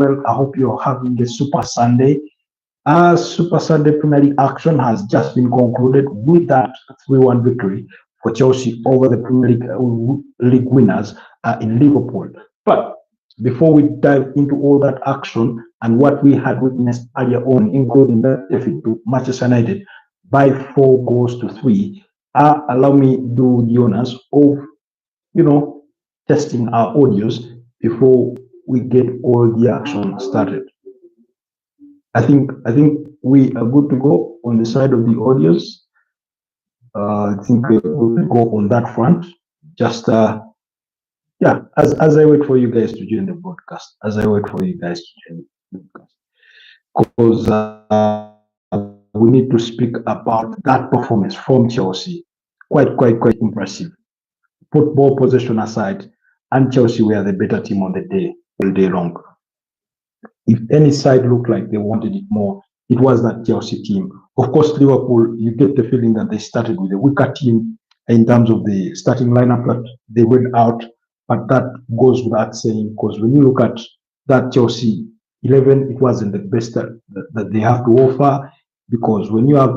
well. I hope you're having a super Sunday. Super Sunday Premier League action has just been concluded with that 3-1 victory for Chelsea over the Premier League winners in Liverpool. But before we dive into all that action and what we had witnessed earlier on, including the defeat to Manchester United by 4 goals to 3, allow me to do the honors of, testing our audios before we get all the action started. I think we are good to go on the side of the audios. I think we're good to go on that front. Just yeah, as I wait for you guys to join the broadcast, because we need to speak about that performance from Chelsea. Quite impressive. Football possession aside, and Chelsea were the better team on the day, all day long. If any side looked like they wanted it more, it was that Chelsea team. Of course, Liverpool, you get the feeling that they started with a weaker team in terms of the starting lineup that they went out, but that goes without saying, because when you look at that Chelsea 11, it wasn't the best that they have to offer, because when you have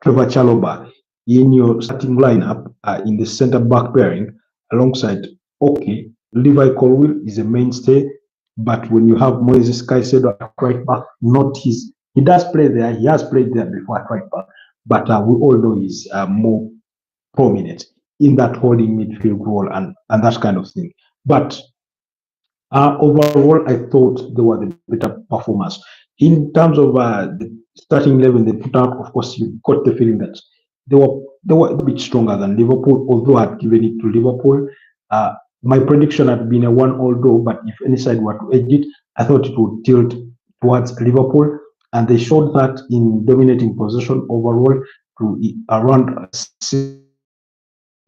Trevor Chalobah in your starting lineup in the centre back pairing alongside, okay, Levi Colwill is a mainstay, but when you have Moises Caicedo at right back, he does play there, he has played there before at right back, but we all know he's more prominent in that holding midfield role and that kind of thing. But overall, I thought they were the better performers. In terms of the starting 11 they put out, of course, you got the feeling that they were a bit stronger than Liverpool, although I'd given it to Liverpool. My prediction had been a 1-all draw, but if any side were to edge it, I thought it would tilt towards Liverpool, and they showed that in dominating possession overall to around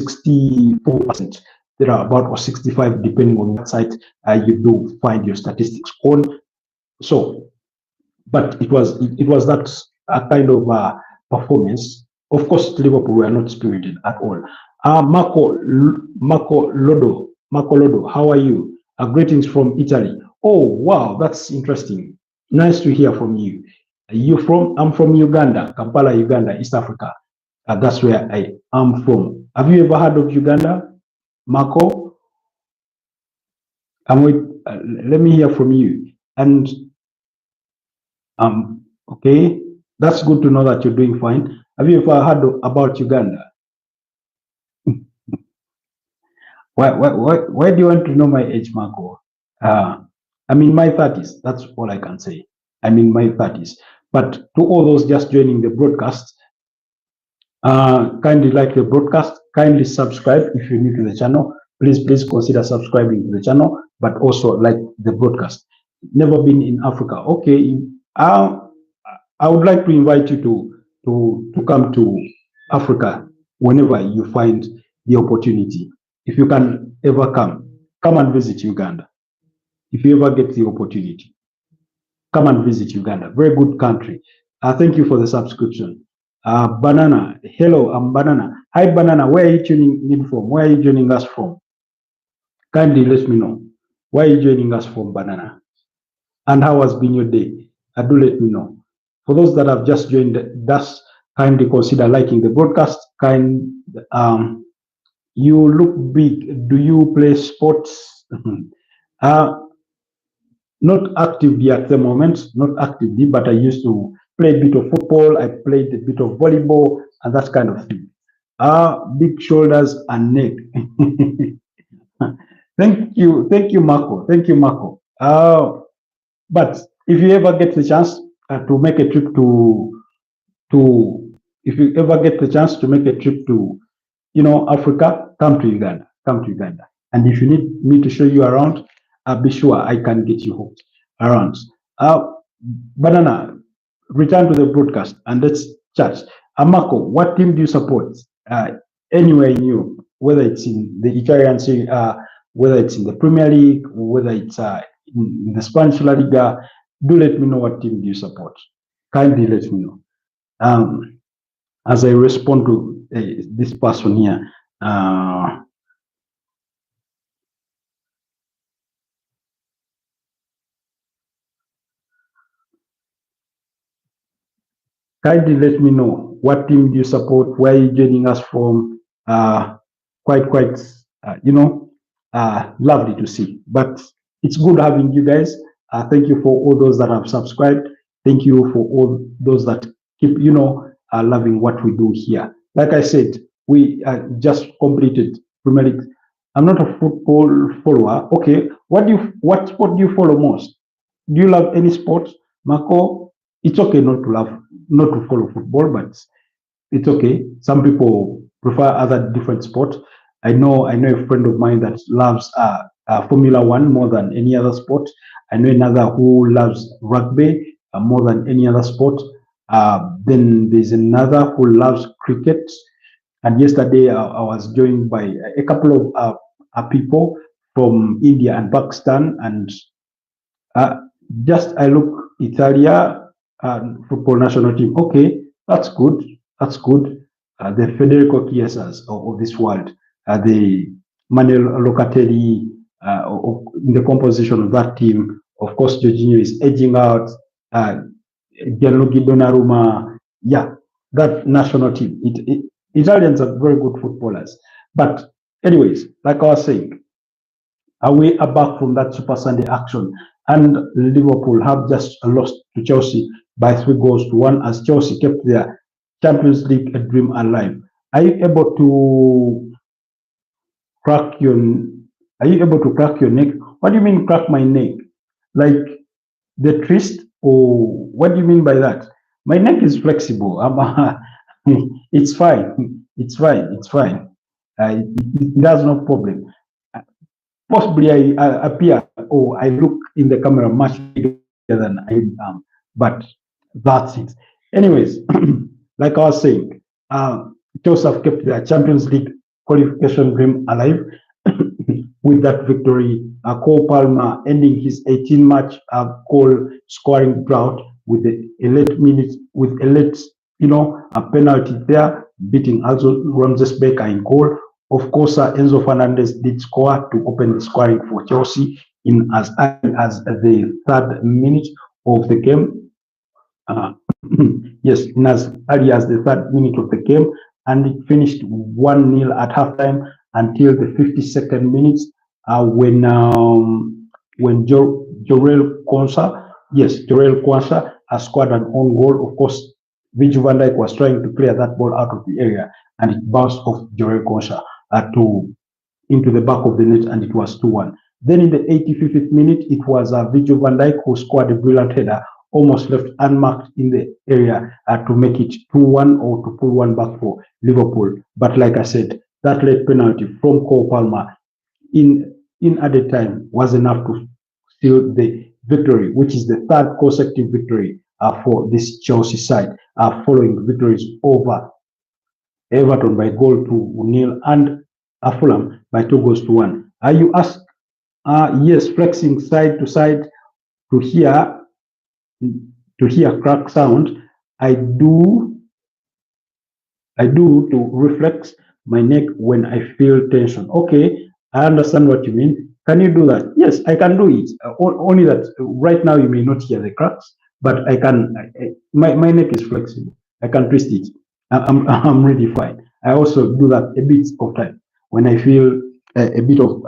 64%. There are about 65, depending on what side you do find your statistics on. So, but it was that kind of performance. Of course, Liverpool were not spirited at all. Marco Lodo, how are you? Greetings from Italy. Oh, wow, that's interesting. Nice to hear from you. I'm from Uganda, Kampala, Uganda, East Africa. That's where I am from. Have you ever heard of Uganda, Marco? Let me hear from you. And okay, that's good to know that you're doing fine. Have you ever heard about Uganda? Why do you want to know my age, Marco? I'm in my 30s. That's all I can say. I'm in my 30s. But to all those just joining the broadcast, kindly like the broadcast, kindly subscribe if you're new to the channel. Please consider subscribing to the channel, but also like the broadcast. Never been in Africa. Okay, I would like to invite you to come to Africa whenever you find the opportunity. If you can ever come and visit Uganda. If you ever get the opportunity, come and visit Uganda. Very good country. Thank you for the subscription. Banana, hello, I'm Banana. Hi, Banana. Where are you tuning in from? Where are you joining us from? Kindly let me know. Where are you joining us from, Banana? And how has been your day? Do let me know. For those that have just joined us, kindly consider liking the broadcast. You look big. Do you play sports? Not actively at the moment, not actively, but I used to play a bit of football. I played a bit of volleyball and that kind of thing. Big shoulders and neck. Thank you, Marco. Thank you, Marco. But if you ever get the chance to make a trip to Africa, come to Uganda. And if you need me to show you around, be sure I can get you hooked around. Banana, return to the broadcast and let's chat. Marco, what team do you support? Anywhere in Europe, whether it's in the Italian Serie A, whether it's in the Premier League, whether it's in the Spanish La Liga, do let me know what team do you support. Kindly let me know. As I respond to this person here. Kindly let me know what team do you support, where are you joining us from. Quite, lovely to see. But it's good having you guys. Thank you for all those that have subscribed. Thank you for all those that keep, loving what we do here. Like I said, we just completed Premier League. I'm not a football follower. Okay, what sport do you follow most? Do you love any sport, Marco? It's okay not to follow football, but it's okay. Some people prefer other different sports. I know a friend of mine that loves Formula One more than any other sport. I know another who loves rugby more than any other sport. Then there's another who loves cricket. And yesterday I was joined by a couple of people from India and Pakistan, and uh, just I look Italia football national team. Okay, that's good. That's good. The Federico Chiesas of this world, the Manuel Locatelli in the composition of that team. Of course, Jorginho is edging out. Uh, Gianluigi Donnarumma. Yeah, that national team. Italians are very good footballers. But anyways, like I was saying, away back from that Super Sunday action. And Liverpool have just lost to Chelsea by 3 goals to 1 as Chelsea kept their Champions League dream alive. Are you able to crack your are you able to crack your neck? What do you mean crack my neck? Like the twist, or what do you mean by that? My neck is flexible. It's fine. It's fine. It's fine. It has no problem. Possibly I appear or I look in the camera much bigger than I am, but that's it. Anyways, like I was saying, Joseph kept their Champions League qualification dream alive with that victory. Cole Palmer ending his 18-match goal scoring drought with the late minutes with a late, a penalty there, beating also Ramses Baker in goal. Of course, Enzo Fernandez did score to open the scoring for Chelsea in as early as the 3rd minute of the game. Yes, in as early as the 3rd minute of the game, and it finished 1-0 at halftime until the 52nd minute when Jorel Quansah has scored an own goal. Of course, Virgil van Dijk was trying to clear that ball out of the area, and it bounced off Jorel Quansah into the back of the net, and it was 2-1. Then in the 85th minute, it was Virgil van Dijk who scored a brilliant header, almost left unmarked in the area to make it 2-1 or to pull one back for Liverpool. But like I said, that late penalty from Cole Palmer in added time was enough to seal the victory, which is the 3rd consecutive victory for this Chelsea side, following victories over Everton by 1-0 and Fulham by 2 goals to 1. You ask, yes, flexing side to side to hear crack sound. I do to reflex my neck when I feel tension. Okay, I understand what you mean. Can you do that? Yes, I can do it. Only that right now you may not hear the cracks, but I can. My neck is flexible. I can twist it. I'm really fine. I also do that a bit of time when I feel a bit of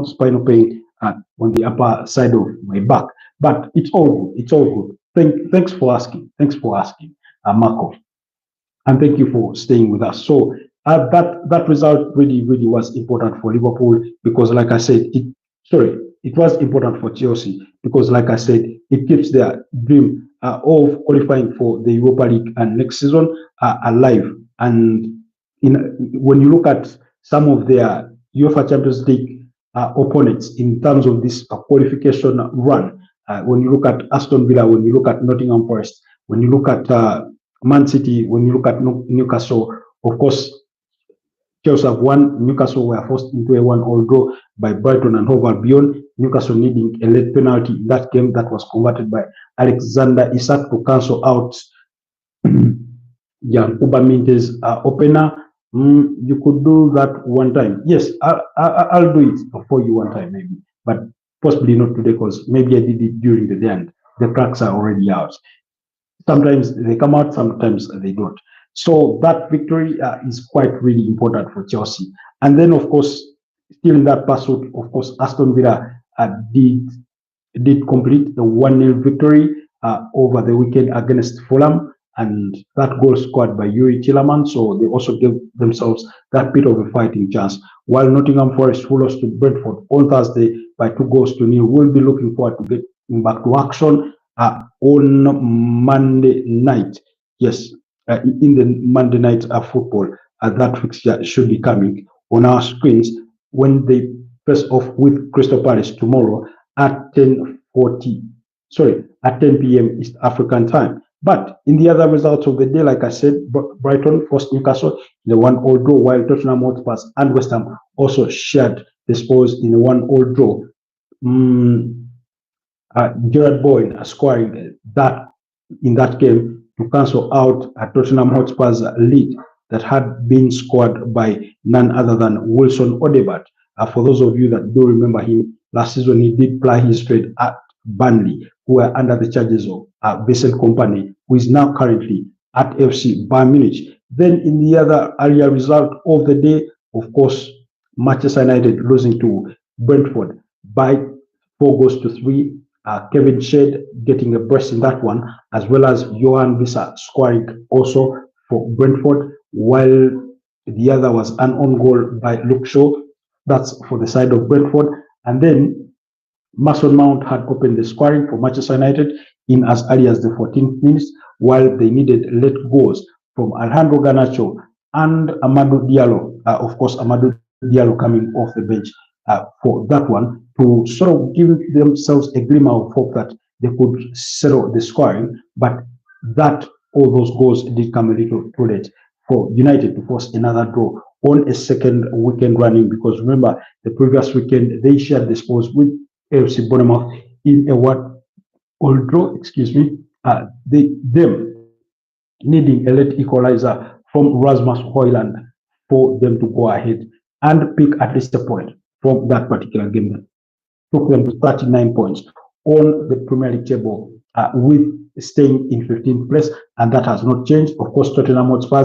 spinal pain on the upper side of my back. But it's all good. It's all good. Thanks for asking. Thanks for asking, Marco, and thank you for staying with us. So that result really was important for Liverpool because, like I said, it was important for Chelsea because, like I said, it keeps their dream of qualifying for the Europa League and next season alive. And when you look at some of their UEFA Champions League opponents in terms of this qualification run, when you look at Aston Villa, when you look at Nottingham Forest, when you look at Man City, when you look at Newcastle, of course, Chelsea have won. Newcastle were forced into a 1-all draw by Brighton and Hove Albion. Newcastle needing a late penalty in that game that was converted by Alexander Isak to cancel out Jan Minte's opener. You could do that one time. Yes, I'll do it for you one time maybe, but possibly not today because maybe I did it during the day and the cracks are already out. Sometimes they come out, sometimes they don't. So that victory is quite really important for Chelsea. And then, of course, still in that pursuit, of course, Aston Villa did complete the 1-0 victory over the weekend against Fulham, and that goal scored by Yuri Tielemans, so they also gave themselves that bit of a fighting chance. While Nottingham Forest, who lost to Brentford on Thursday by 2-0, will be looking forward to getting back to action on Monday night. Yes, in the Monday night football, that fixture should be coming on our screens when they face off with Crystal Palace tomorrow at 10 p.m. East African time. But in the other results of the day, like I said, Brighton forced Newcastle in a 1-all draw, while Tottenham Hotspur and West Ham also shared the scores in a 1-all draw. Gerard Boyd scoring that in that game to cancel out Tottenham Hotspur's lead that had been scored by none other than Wilson Odegaard. For those of you that do remember him, last season he did ply his trade at Burnley, who were under the charges of Vincent Kompany, who is now currently at FC Bayern Munich. Then in the other area result of the day, of course, Manchester United losing to Brentford by 4-3. Kevin Shedd getting a brace in that one, as well as Johan Wissa scoring also for Brentford, while the other was an own goal by Luke Shaw. That's for the side of Brentford. And then Mason Mount had opened the scoring for Manchester United in as early as the 14th minute, while they needed late goals from Alejandro Garnacho and Amadou Diallo. Of course, Amadou Diallo coming off the bench for that one to sort of give themselves a glimmer of hope that they could settle the scoring. But that all those goals did come a little too late for United to force another draw on a second weekend running, because remember the previous weekend they shared the scores with AFC Bournemouth in a 1-all draw. Them needing a late equalizer from Rasmus Højlund for them to go ahead and pick at least a point from that particular game that took them to 39 points on the Premier League table, with staying in 15th place, and that has not changed. Of course, Tottenham Hotspur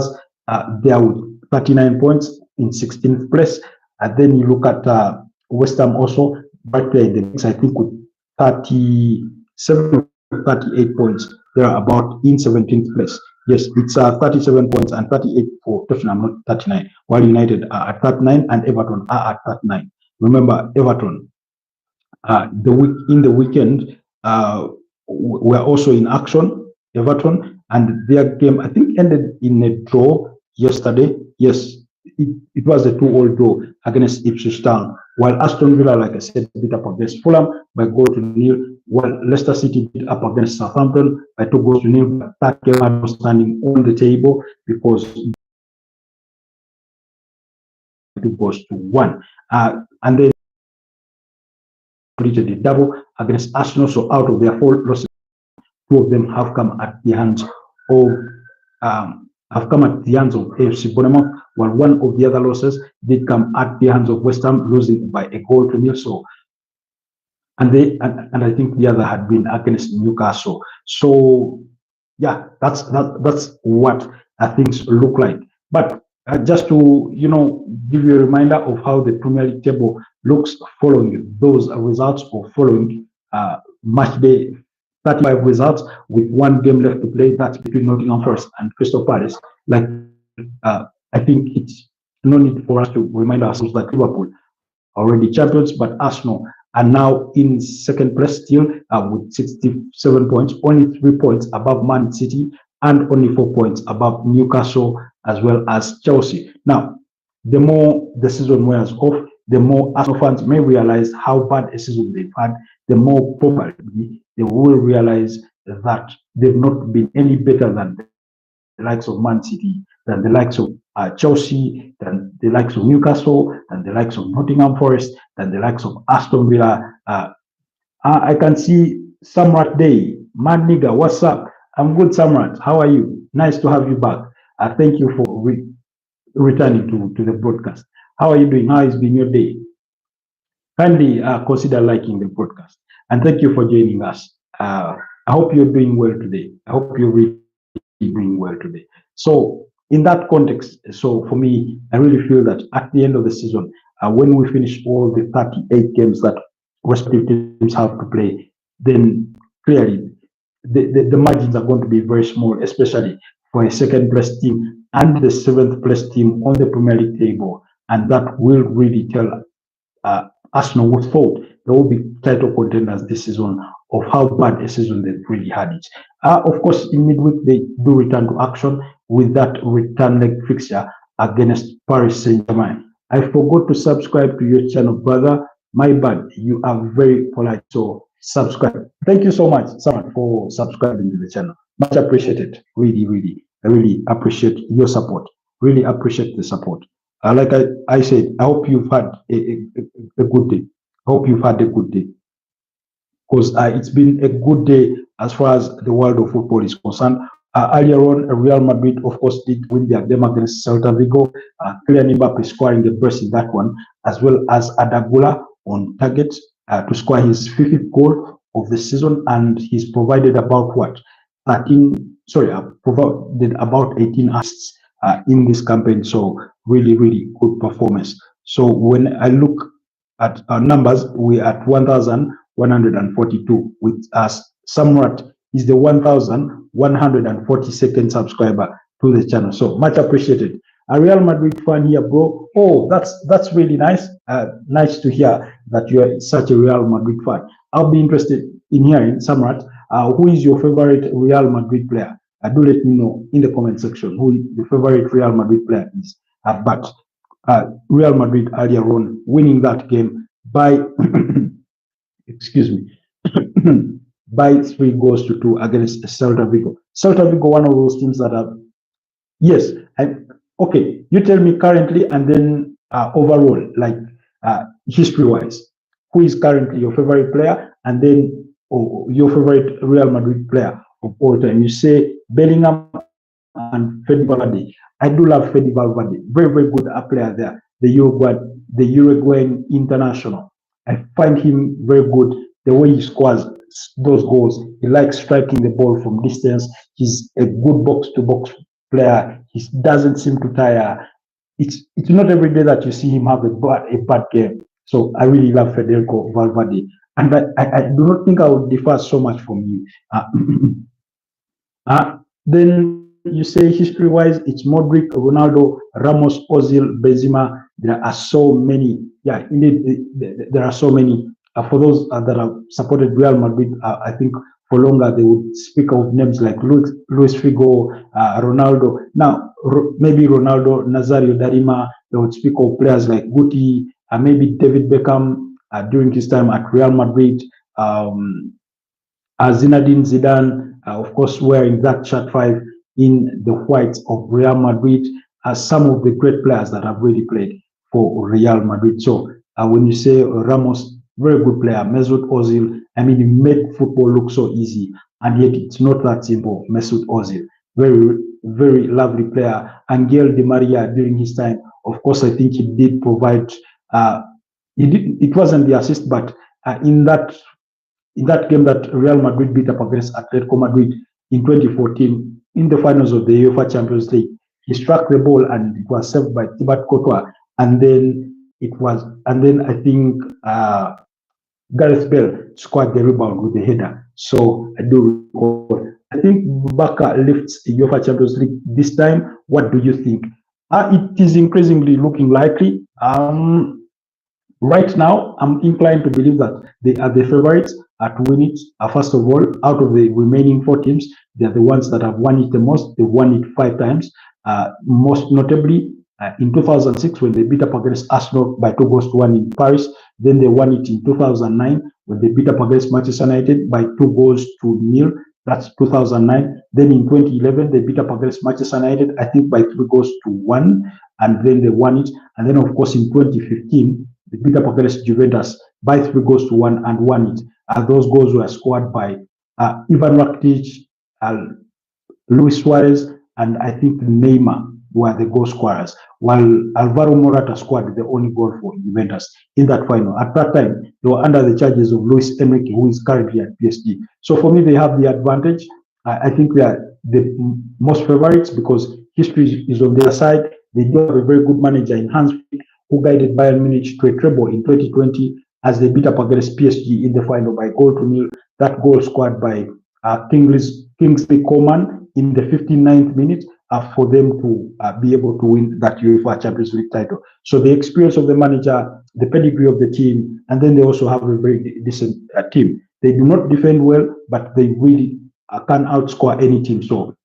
there with 39 points in 16th place. And then you look at West Ham also, right there in the mix, I think with 37, 38 points. They are about in 17th place. Yes, it's 37 points and 38 for Tottenham, not 39, while United are at 39 and Everton are at 39. Remember, Everton, in the weekend, were also in action, Everton, and their game, I think, ended in a draw yesterday. Yes, it was a 2-all draw against Ipswich Town, while Aston Villa, like I said, beat up against Fulham by 0-0, while Leicester City beat up against Southampton by 2-0. That game was standing on the table because 2-1. And then completed a double against Arsenal. So out of their 4 losses, 2 of them have come at the hands of AFC Bournemouth, while 1 of the other losses did come at the hands of West Ham, losing by 1-0. So, and I think the other had been against Newcastle. So, yeah, that's what things look like. But just to give you a reminder of how the Premier League table looks following those results, or following match day 35 results with 1 game left to play. That's between Nottingham Forest and Crystal Palace. Like, I think it's no need for us to remind ourselves that Liverpool are already champions, but Arsenal are now in 2nd place still with 67 points, only 3 points above Man City, and only 4 points above Newcastle as well as Chelsea. Now, the more the season wears off, the more Arsenal fans may realize how bad a season they've had, the more probably they will realize that they've not been any better than the likes of Man City, than the likes of Chelsea, than the likes of Newcastle, than the likes of Nottingham Forest, than the likes of Aston Villa. I can see Samrat Day. Man nigga, what's up? I'm good, Samrat. How are you? Nice to have you back. Thank you for returning to the broadcast. How are you doing? How has been your day? Kindly consider liking the broadcast. And thank you for joining us. I hope you're doing well today. I hope you're really doing well today. So in that context, so for me, I really feel that at the end of the season, when we finish all the 38 games that respective teams have to play, then clearly the margins are going to be very small, especially for a second place team and the seventh place team on the Premier League table. And that will really tell Arsenal who thought they will be title contenders this season of how bad a season they've really had it. Of course, in midweek, they do return to action with that return leg fixture against Paris Saint-Germain. I forgot to subscribe to your channel, brother. My bad. You are very polite, so subscribe. Thank you so much, Saman, for subscribing to the channel. Much appreciated. Really, really, I really appreciate your support. Really appreciate the support. Like I said, I hope you've had a good day. I hope you've had a good day, because it's been a good day as far as the world of football is concerned. Earlier on, Real Madrid, of course, did win their game against Celta Vigo. Kylian Mbappe scoring the burst in that one, as well as Adagula on target to score his 50th goal of the season, and he's provided about what 13. Sorry, provided about 18 assists in this campaign. So really, really good performance. So when I look at our numbers, we're at 1,142 with us. Samrat is the 1,142nd subscriber to the channel. So much appreciated. A Real Madrid fan here, bro. Oh, that's really nice. Nice to hear that you are such a Real Madrid fan. I'll be interested in hearing, Samrat, who is your favorite Real Madrid player? Do let me know in the comment section who your favorite Real Madrid player is. But Real Madrid earlier on winning that game by excuse me by 3-2 against Celta Vigo. Celta Vigo, one of those teams that are, yes, okay, you tell me currently and then overall, like history-wise, who is currently your favorite player, and then your favorite Real Madrid player of all time. You say Bellingham and Fede Valverde. I do love Fede Valverde. Very, very good player there. The Uruguayan international. I find him very good. The way he scores those goals, he likes striking the ball from distance. He's a good box-to-box player. He doesn't seem to tire. It's not every day that you see him have a bad game. So I really love Federico Valverde, and I do not think I would differ so much from you. Then you say history-wise, it's Modric, Ronaldo, Ramos, Ozil, Benzema. There are so many. Yeah, indeed, there are so many. For those that have supported Real Madrid, I think for longer they would speak of names like Luis Figo, Ronaldo. Now, maybe Ronaldo, Nazario Darima. They would speak of players like Guti, maybe David Beckham during his time at Real Madrid. Zinedine Zidane, of course, wearing that shirt 5 in the whites of Real Madrid, as some of the great players that have really played for Real Madrid. So when you say Ramos, very good player, Mesut Ozil, I mean, he made football look so easy, and yet it's not that simple. Mesut Ozil, very, very lovely player. Angel Di Maria during his time, of course, I think he did provide. It wasn't the assist, but in that game that Real Madrid beat up against Atletico Madrid in 2014 in the finals of the UEFA Champions League, he struck the ball and it was saved by Thibaut Courtois, and then I think Gareth Bale scored the rebound with the header. So I do recall. I think Barca lifts the UEFA Champions League this time. What do you think? It is increasingly looking likely. Right now, I'm inclined to believe that they are the favorites to win it. First of all, out of the remaining 4 teams, they are the ones that have won it the most. They've won it 5 times. Most notably, in 2006, when they beat up against Arsenal by 2-1 in Paris. Then they won it in 2009 when they beat up against Manchester United by 2-0. That's 2009. Then in 2011, they beat up against Manchester United, I think by 3-1, and then they won it. And then, of course, in 2015, they beat up against Juventus by 3-1 and won it. Those goals were scored by Ivan Rakitic, Luis Suarez, and I think Neymar. were the goal scorers, while Alvaro Morata scored the only goal for Juventus in that final. At that time, they were under the charges of Luis Enrique, who is currently at PSG. So for me, they have the advantage. I think they are the most favorites because history is on their side. They do have a very good manager in Hans Flick, who guided Bayern Munich to a treble in 2020 as they beat up against PSG in the final by goal to nil. That goal scored by Kingsley Coman in the 59th minute for them to be able to win that UEFA Champions League title. So the experience of the manager, the pedigree of the team, and then they also have a very decent team. They do not defend well, but they really can outscore any team. So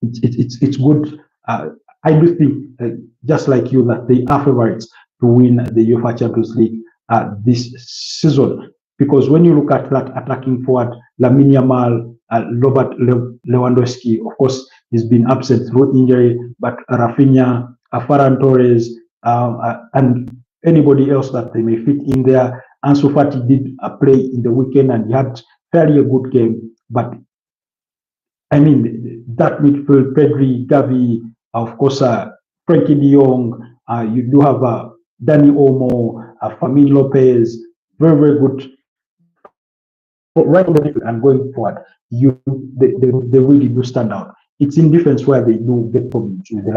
it's good. I do think, just like you, that they are favorites to win the UEFA Champions League this season. Because when you look at that attacking forward, Lamine Yamal, Robert Lewandowski, of course, he's been absent through injury, but Rafinha, Ferran Torres, and anybody else that they may fit in there. Ansu Fati did play in the weekend and he had fairly a good game. But I mean, that midfield, Pedri, Gavi, of course, Frankie de Jong, you do have Dani Olmo, Fermin Lopez, very, very good. Right and going forward, they really do stand out. It's in defense where they do get problems with the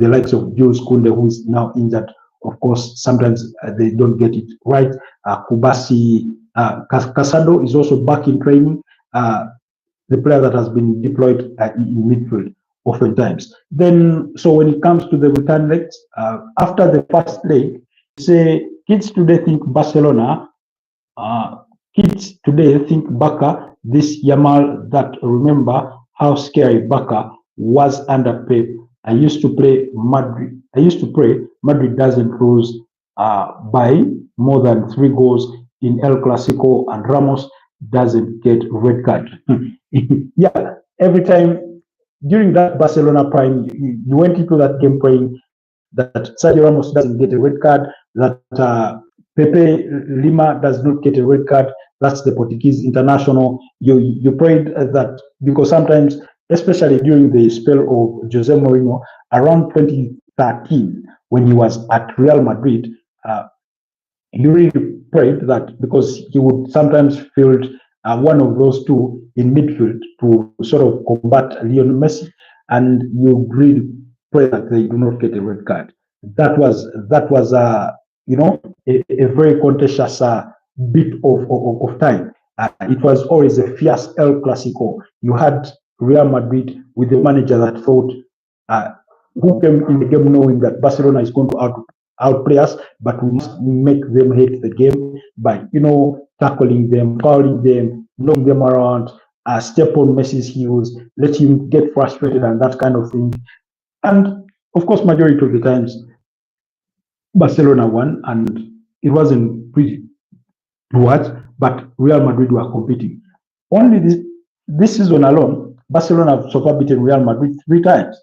likes of Jules Kounde, who is now injured. Of course, sometimes they don't get it right. Kubasi Casado is also back in training. The player that has been deployed in midfield oftentimes. Then, so when it comes to the return legs, after the first leg, say kids today think Barcelona. Kids today think Barca, this Yamal that remember how scary Barca was under Pep. I used to pray Madrid doesn't lose by more than 3 goals in El Clasico and Ramos doesn't get red card. Yeah, every time during that Barcelona prime, you went into that game praying that Sergio Ramos doesn't get a red card, that Pepe Lima does not get a red card. That's the Portuguese international. You prayed that because sometimes, especially during the spell of Jose Mourinho, around 2013, when he was at Real Madrid, you really prayed that because he would sometimes field one of those two in midfield to sort of combat Lionel Messi, and you really pray that they do not get a red card. That was a very contentious bit of time. It was always a fierce El Clasico. You had Real Madrid with the manager that thought, who came in the game knowing that Barcelona is going to outplay us, but we must make them hate the game by, tackling them, fouling them, knocking them around, step on Messi's heels, let him get frustrated and that kind of thing. And of course, majority of the times, Barcelona won, and it wasn't pretty to watch, but Real Madrid were competing. Only this season alone, Barcelona have so far beaten Real Madrid 3 times.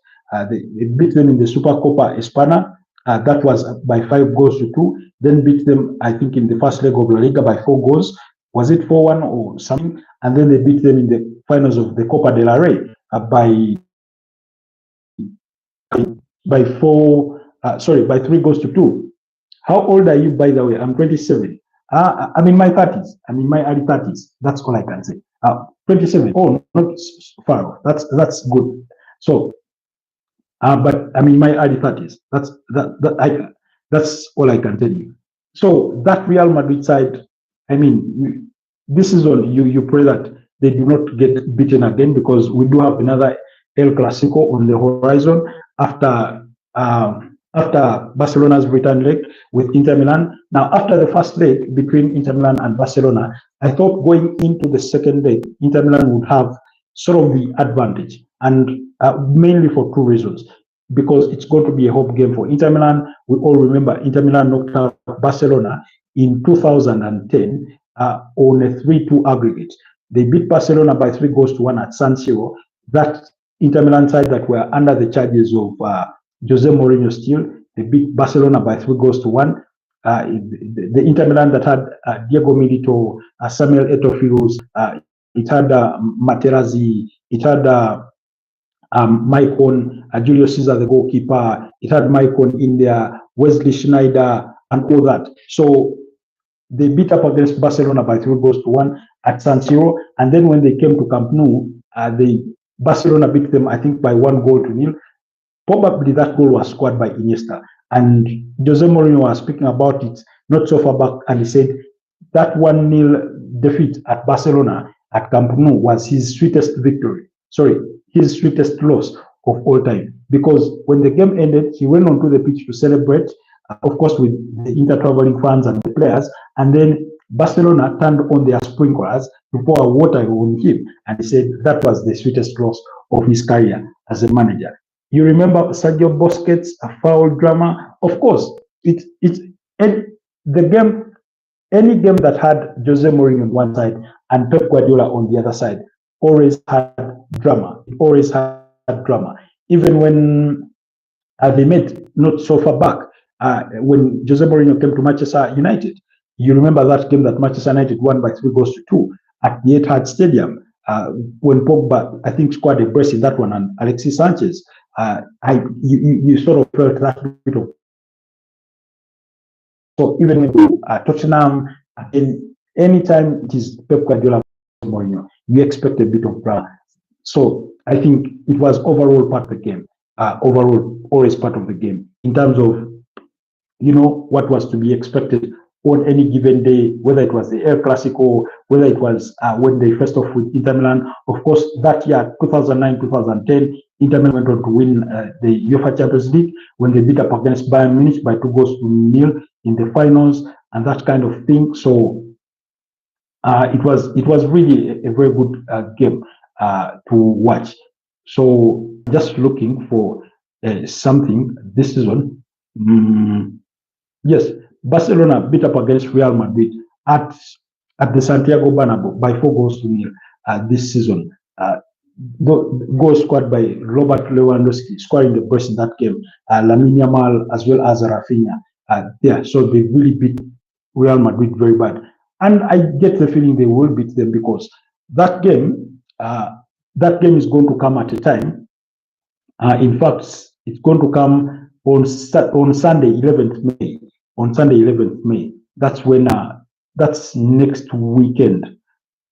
They beat them in the Supercopa España. That was by 5 goals to 2. Then beat them, I think, in the first leg of La Liga by 4 goals. Was it 4-1 or something? And then they beat them in the finals of the Copa del Rey by 3 goals to 2. How old are you, by the way? I'm 27. I'm in my 30s. I'm in my early 30s. That's all I can say. 27. Oh, not far off. That's good. So, but I'm in my early 30s. That's all I can tell you. So that Real Madrid side, I mean, this season you pray that they do not get beaten again, because we do have another El Clasico on the horizon after Barcelona's return leg with Inter Milan. Now, after the first leg between Inter Milan and Barcelona, I thought going into the second leg, Inter Milan would have sort of the advantage, and mainly for 2 reasons. Because it's going to be a home game for Inter Milan. We all remember Inter Milan knocked out Barcelona in 2010 on a 3-2 aggregate. They beat Barcelona by 3 goals to 1 at San Siro. That Inter Milan side that were under the charges of Jose Mourinho still, they beat Barcelona by 3 goals to 1. The Inter Milan that had Diego Milito, Samuel Eto'o, it had Materazzi, it had Maicon, Julio Cesar, the goalkeeper. It had Maicon in there, Wesley Schneider, and all that. So they beat up against Barcelona by 3-1 at San Siro. And then when they came to Camp Nou, Barcelona beat them, I think, by 1-0. Probably that goal was scored by Iniesta. And Jose Mourinho was speaking about it not so far back, and he said that 1-0 defeat at Barcelona at Camp Nou was his sweetest victory. Sorry, his sweetest loss of all time. Because when the game ended, he went onto the pitch to celebrate, of course, with the inter-traveling fans and the players. And then Barcelona turned on their sprinklers to pour water on him. And he said that was the sweetest loss of his career as a manager. You remember Sergio Busquets, a foul drama? Of course, any game that had Jose Mourinho on one side and Pep Guardiola on the other side always had drama. It always had drama. Even when they met not so far back, when Jose Mourinho came to Manchester United, you remember that game that Manchester United won by 3-2 at the Etihad Stadium, when Pogba, I think, scored a brace in that one, and Alexis Sanchez. You sort of felt that bit of. So even when Tottenham, anytime it is Pep Guardiola, Mourinho, you expect a bit of drama. So I think it was overall part of the game. Overall, always part of the game in terms of, what was to be expected on any given day, whether it was the El Clasico, whether it was when they faced off with Inter Milan. Of course, that year, 2009-2010, Inter Milan went on to win the UEFA Champions League when they beat up against Bayern Munich by 2-0 in the finals and that kind of thing. So it was really a very good game to watch. So just looking for something this season. Yes, Barcelona beat up against Real Madrid at the Santiago Bernabeu by 4-0 this season. Goal scored by Robert Lewandowski, scoring the burst in that game. Lamine Yamal as well as Rafinha there. So they really beat Real Madrid very bad. And I get the feeling they will beat them because that game is going to come at a time. In fact, it's going to come on Sunday, 11th May. On Sunday, 11th May. That's when, that's next weekend.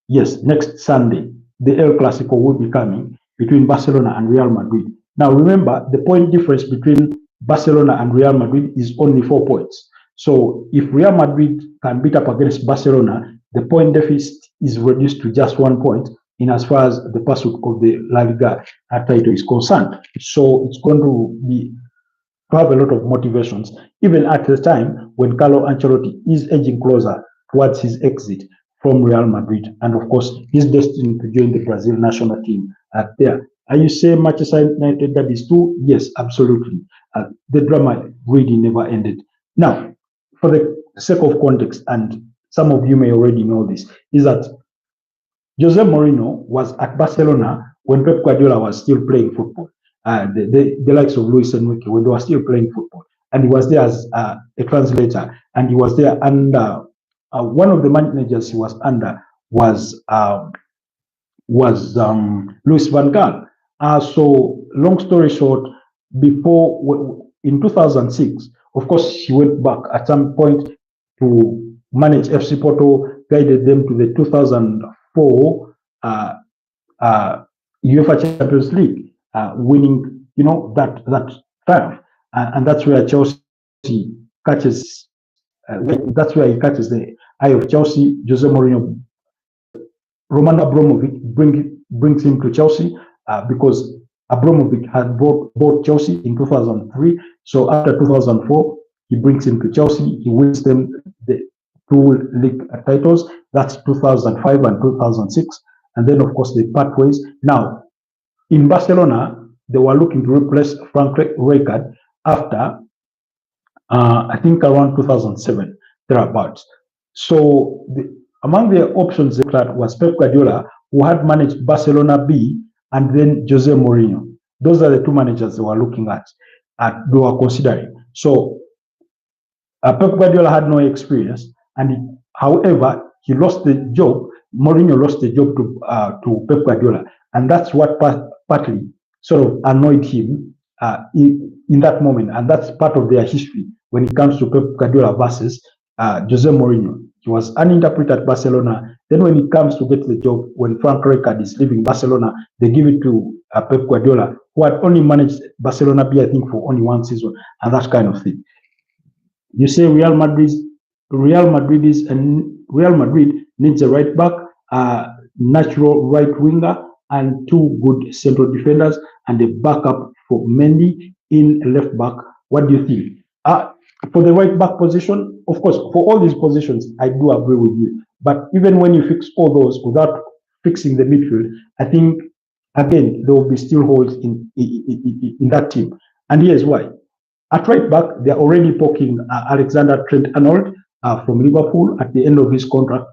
Yes, next Sunday, the El Clasico will be coming between Barcelona and Real Madrid. Now, remember, the point difference between Barcelona and Real Madrid is only 4 points. So if Real Madrid can beat up against Barcelona, the point deficit is reduced to just 1 point in as far as the pursuit of the La Liga title is concerned. So it's going to have a lot of motivations, even at the time when Carlo Ancelotti is edging closer towards his exit from Real Madrid. And of course, he's destined to join the Brazil national team there. Are you saying Manchester United that is true? Yes, absolutely. The drama really never ended. Now, for the sake of context, and some of you may already know this, is that Jose Mourinho was at Barcelona when Pep Guardiola was still playing football. The likes of Luis Enrique, when they were still playing football. And he was there as a translator. And he was there under, one of the managers he was under was Louis van Gaal. So long story short, before, in 2006, of course, he went back at some point to manage FC Porto, guided them to the 2004 UEFA Champions League, winning, that triumph, and that's where Chelsea catches. That's where he catches the eye of Chelsea. Jose Mourinho, Roman Abramovich brings him to Chelsea because Abramovich had bought Chelsea in 2003. So after 2004, he brings him to Chelsea. He wins them the 2 league titles. That's 2005 and 2006. And then, of course, they part ways. Now, in Barcelona, they were looking to replace Frank Rijkaard after, I think, around 2007, thereabouts. So among their options that was Pep Guardiola, who had managed Barcelona B, and then Jose Mourinho. Those are the 2 managers they were looking at, they were considering. So Pep Guardiola had no experience, and however, he lost the job. Mourinho lost the job to Pep Guardiola, and that's what partly sort of annoyed him in that moment, and that's part of their history when it comes to Pep Guardiola versus Jose Mourinho. He was uninterpreted at Barcelona. Then when it comes to get the job, when Frank Rijkaard is leaving Barcelona, they give it to Pep Guardiola, who had only managed Barcelona B, I think, for only one season, and that kind of thing. You say Real Madrid needs a right back, natural right winger, and two good central defenders, and a backup for Mendy in left back. What do you think? For the right back position, of course, for all these positions, I do agree with you. But even when you fix all those without fixing the midfield, I think, again, there will be still holes in that team. And here's why. At right back, they're already poking Alexander Trent-Arnold from Liverpool at the end of his contract.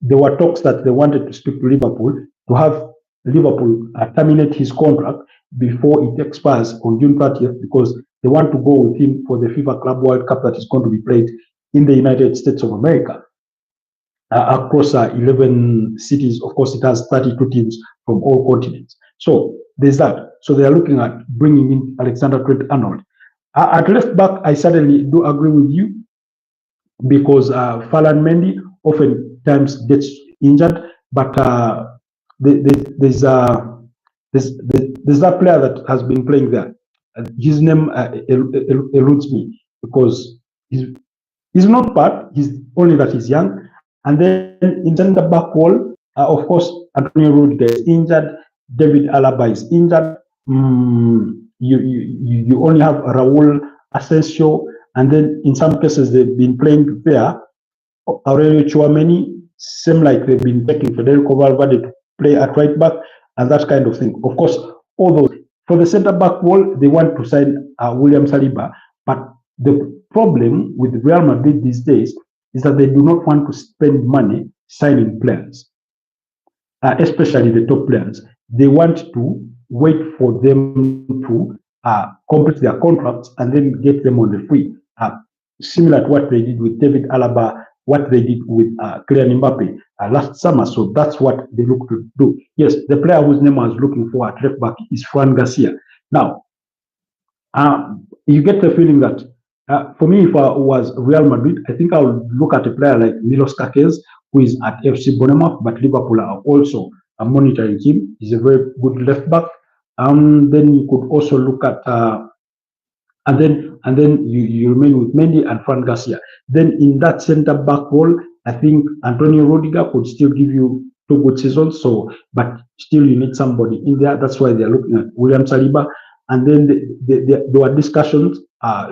There were talks that they wanted to speak to Liverpool to have Liverpool terminate his contract before it expires on June 30th, because they want to go with him for the FIFA Club World Cup that is going to be played in the United States of America. Across 11 cities, of course, it has 32 teams from all continents. So there's that. So they are looking at bringing in Alexander Trent-Arnold. At left back, I certainly do agree with you, because Ferland Mendy oftentimes gets injured, but there's that player that has been playing there. His name eludes me, because he's not bad. He's only that he's young. And then in the back wall, of course, Antonio Rudiger is injured. David Alaba is injured. You only have Raul Asensio, and then in some cases they've been playing there. Aurelio Tchouameni, same like they've been taking Federico Valverde to play at right back, and that kind of thing. Of course, all those. For the centre back wall, they want to sign William Saliba, but the problem with Real Madrid these days is that they do not want to spend money signing players, especially the top players. They want to wait for them to complete their contracts and then get them on the free, similar to what they did with David Alaba, what they did with Kylian Mbappe last summer. So that's what they look to do. Yes, the player whose name I was looking for at left back is Fran Garcia. Now, you get the feeling that for me, if I was Real Madrid, I think I would look at a player like Milos Kakez, who is at FC Bournemouth, but Liverpool are also monitoring him. He's a very good left back. Then you could also look at and then you remain with Mendy and Fran Garcia. Then in that centre back role, I think Antonio Rudiger could still give you two good seasons. So, but still you need somebody in there. That's why they're looking at William Saliba. And then there were discussions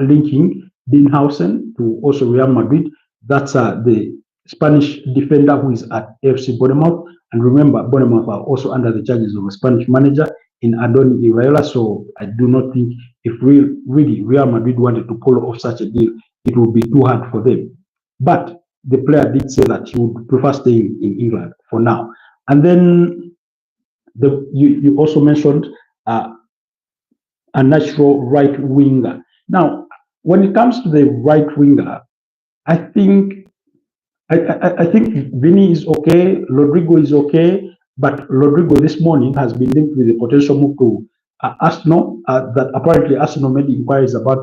linking Dinhausen to also Real Madrid. That's the Spanish defender who is at FC Bournemouth. And remember, Bournemouth are also under the charges of a Spanish manager in Andoni Iraola. So I do not think if really Real Madrid wanted to pull off such a deal, it would be too hard for them. But the player did say that he would prefer staying in England for now. And then you also mentioned a natural right winger. Now, when it comes to the right winger, I think Vinny is okay, Rodrigo is okay, but Rodrigo this morning has been linked with a potential move to Arsenal. That apparently Arsenal made inquiries about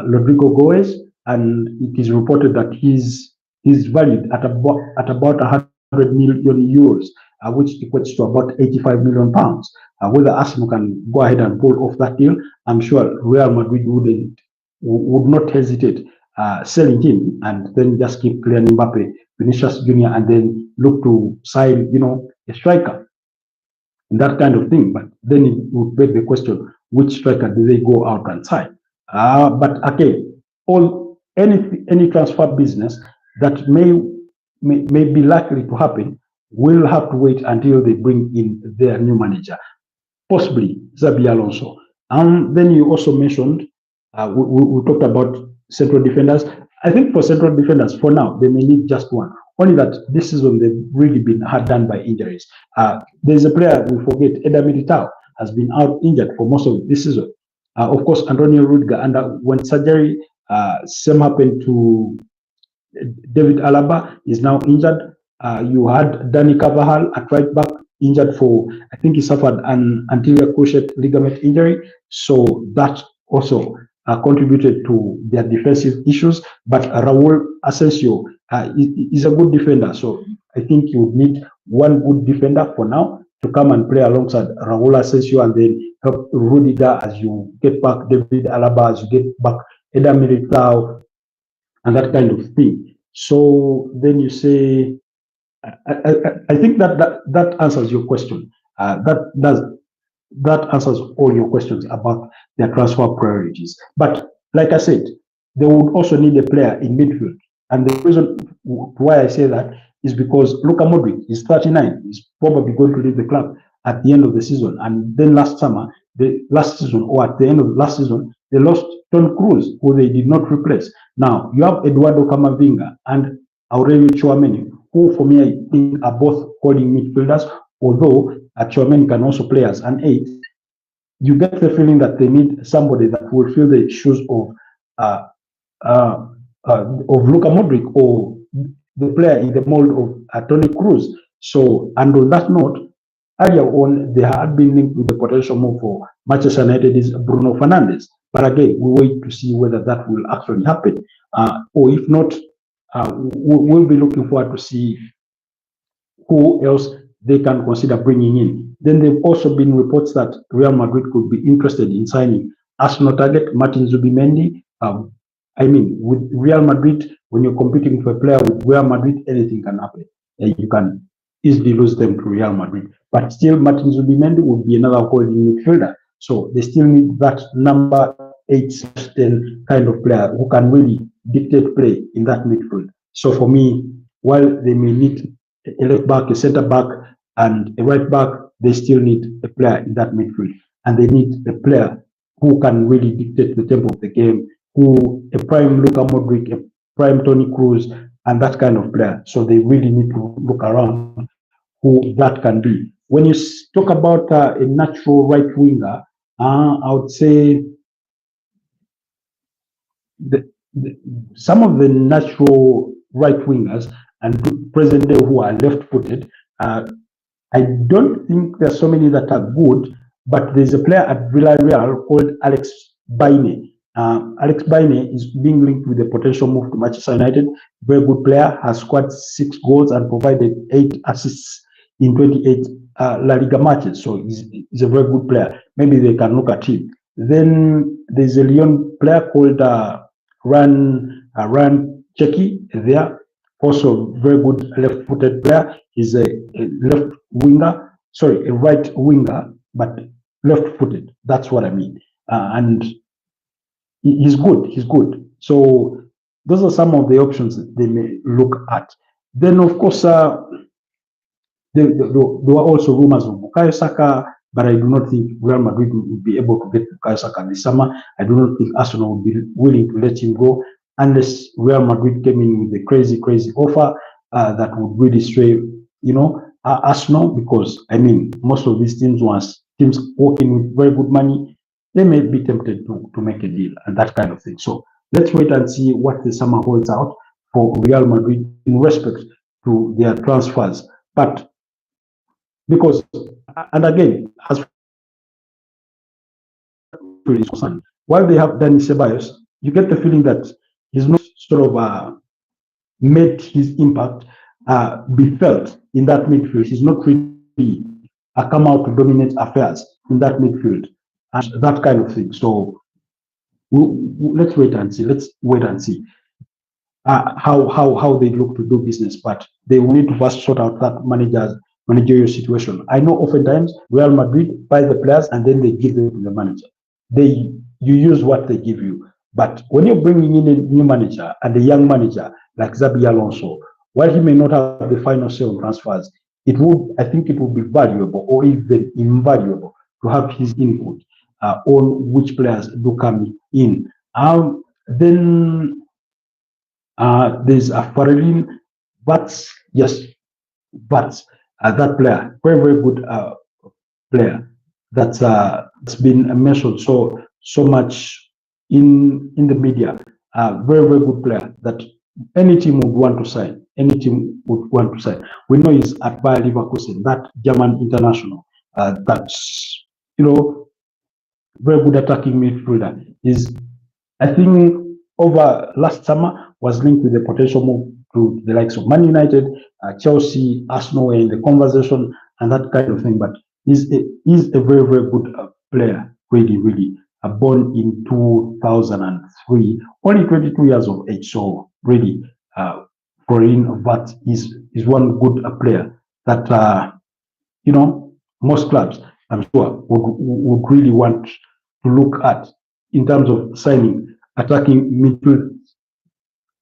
Rodrigo Goes, and it is reported that he's valued at about 100 million euros, which equates to about 85 million pounds. Whether Arsenal can go ahead and pull off that deal, I'm sure Real Madrid would not hesitate selling him and then just keep Kylian Mbappe, Vinicius Junior, and then look to sign, a striker and that kind of thing. But then it would beg the question, which striker do they go out and sign? But again, any transfer business that may be likely to happen will have to wait until they bring in their new manager, possibly Xabi Alonso. And then you also mentioned, we talked about central defenders. I think for central defenders, for now, they may need just one. Only that this season they've really been hard done by injuries. There's a player we forget, Eder Militao, has been out injured for most of this season. Of course, Antonio Rudiger underwent surgery. Same happened to David Alaba, is now injured. You had Dani Carvajal at right back injured for, I think he suffered an anterior cruciate ligament injury. So that also contributed to their defensive issues. But Raul Asensio is a good defender. So I think you would need one good defender for now to come and play alongside Raul Asensio, and then help Rudiger as you get back David Alaba, as you get back Eder Militao, and that kind of thing. So then you say, I think that answers your question. That answers all your questions about their transfer priorities. But like I said, they would also need a player in midfield. And the reason why I say that is because Luka Modric is 39. He's probably going to leave the club at the end of the season. And then last summer, last season, or at the end of last season, they lost Toni Kroos, who they did not replace. Now, you have Eduardo Camavinga and Aurelio Tchouameni, who for me I think are both holding midfielders, although Tchouameni can also play as an 8. You get the feeling that they need somebody that will fill the shoes of Luka Modric, or the player in the mold of Toni Kroos. So, and on that note, earlier on, they had been linked with the potential move for Manchester United is Bruno Fernandes. But again, we wait to see whether that will actually happen. Or if not, we'll be looking forward to see who else they can consider bringing in. Then there have also been reports that Real Madrid could be interested in signing Arsenal target Martin Zubimendi. I mean, with Real Madrid, when you're competing for a player with Real Madrid, anything can happen. You can easily lose them to Real Madrid. But still, Martin Zubimendi would be another holding midfielder. So they still need that number 8-10 kind of player who can really dictate play in that midfield. So for me, while they may need a left back, a centre back, and a right back, they still need a player in that midfield. And they need a player who can really dictate the tempo of the game, who a prime Luka Modric, a prime Toni Kroos, and that kind of player. So they really need to look around who that can be. When you talk about a natural right winger, I would say some of the natural right wingers and present day who are left-footed, I don't think there's so many that are good, but there's a player at Villarreal called Alex Baine. Alex Baine is being linked with a potential move to Manchester United. Very good player, has scored 6 goals and provided 8 assists in 28 La Liga matches. So he's a very good player. Maybe they can look at him. Then there's a Lyon player called Ran Cheki there. Also very good left-footed player. He's a left winger, sorry, a right winger, but left-footed. That's what I mean. And he's good. He's good. So those are some of the options that they may look at. Then, of course, there were also rumors of Bukayo Saka, but I do not think Real Madrid will be able to get Bukayo Saka this summer. I do not think Arsenal will be willing to let him go unless Real Madrid came in with a crazy offer that would really sway, Arsenal, because, I mean, most of these teams, once teams working with very good money, they may be tempted to make a deal and that kind of thing. So let's wait and see what the summer holds out for Real Madrid in respect to their transfers. But because, and again, as is concerned, while they have Dani Ceballos, you get the feeling that he's not sort of made his impact be felt in that midfield. He's not really come out to dominate affairs in that midfield and that kind of thing. So let's wait and see. Let's wait and see how they look to do business. But they will need to first sort out that managerial situation. I know oftentimes Real Madrid buy the players and then they give them to the manager. You use what they give you. But when you're bringing in a new manager and a young manager like Xabi Alonso, while he may not have the final say on transfers, I think it would be valuable or even invaluable to have his input on which players do come in. Then there's a Farrelline Bats, yes, Bats, that player, very good player that's been mentioned so much in the media. Very good player that any team would want to sign. any team would want to sign. We know he's at Bayer Leverkusen, that German international. That's, very good attacking midfielder. Is, I think, over last summer was linked with a potential move to the likes of Man United, Chelsea, Arsenal were in the conversation and that kind of thing. But he's a very, very good player, really, really. Born in 2003, only 22 years of age. So really, Florin Vat is one good player that, most clubs, I'm sure, would really want to look at in terms of signing attacking midfield.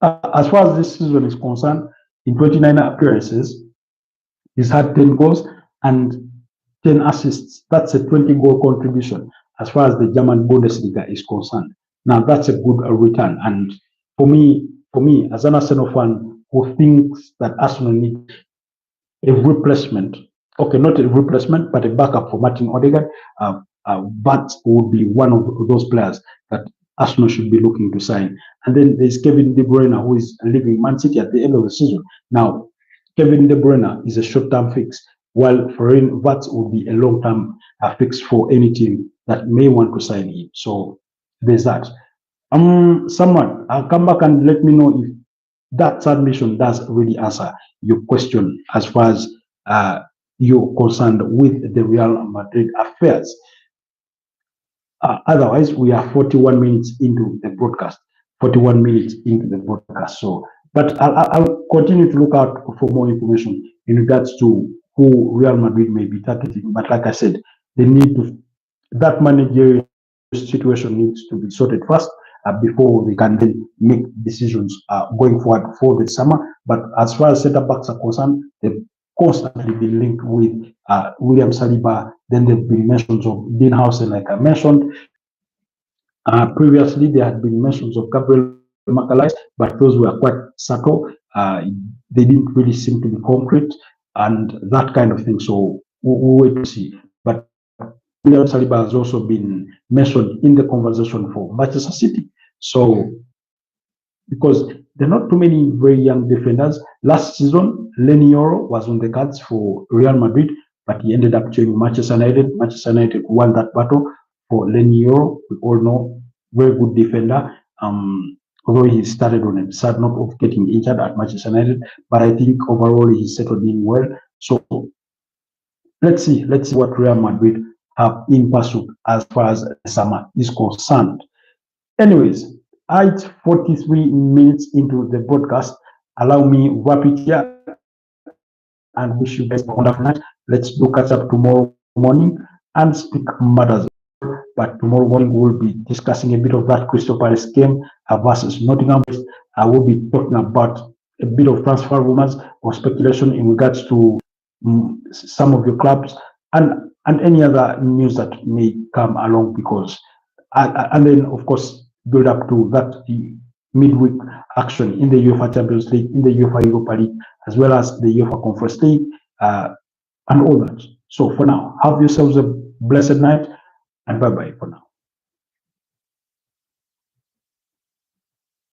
As far as this season is concerned, in 29 appearances, he's had 10 goals and 10 assists. That's a 20-goal contribution as far as the German Bundesliga is concerned. Now, that's a good return. And for me, as an Arsenal fan who thinks that Arsenal needs a replacement, okay, not a replacement, but a backup for Martin Odegaard, Vat would be one of those players that Arsenal should be looking to sign. And then there's Kevin De Bruyne, who is leaving Man City at the end of the season. Now, Kevin De Bruyne is a short-term fix, while Florin Vat would be a long-term fix for any team that may want to sign him. So there's that. Someone, I'll come back and let me know if that submission does really answer your question as far as you're concerned with the Real Madrid affairs. Otherwise, we are 41 minutes into the broadcast. 41 minutes into the broadcast. So, but I'll continue to look out for more information in regards to who Real Madrid may be targeting. But like I said, they need to, that managerial situation needs to be sorted first before they can then make decisions going forward for the summer. But as far as center backs are concerned, they've constantly been linked with William Saliba. Then there have been mentions of Dean Howson, like I mentioned. Previously, there had been mentions of Gabriel Magalhaes, but those were quite subtle. They didn't really seem to be concrete and that kind of thing. So we'll wait to see. But William Saliba has also been mentioned in the conversation for Manchester City. So, because there are not too many very young defenders. Last season, Leny Yoro was on the cards for Real Madrid, but he ended up joining Manchester United. Manchester United won that battle for Leny Yoro. We all know, very good defender. Although he started on a sad note of getting injured at Manchester United, but I think overall he settled in well. So let's see what Real Madrid have in pursuit as far as the summer is concerned. Anyways, at 43 minutes into the broadcast, allow me to wrap it here and wish you guys a wonderful night. Let's do catch up tomorrow morning and speak matters. But tomorrow morning we'll be discussing a bit of that Crystal Palace game versus Nottingham. I will be talking about a bit of transfer rumors or speculation in regards to some of your clubs and any other news that may come along, because and then of course build up to that midweek action in the UEFA Champions League, in the UEFA Europa League, as well as the UEFA Conference League and all that. So for now, have yourselves a blessed night and bye-bye for now.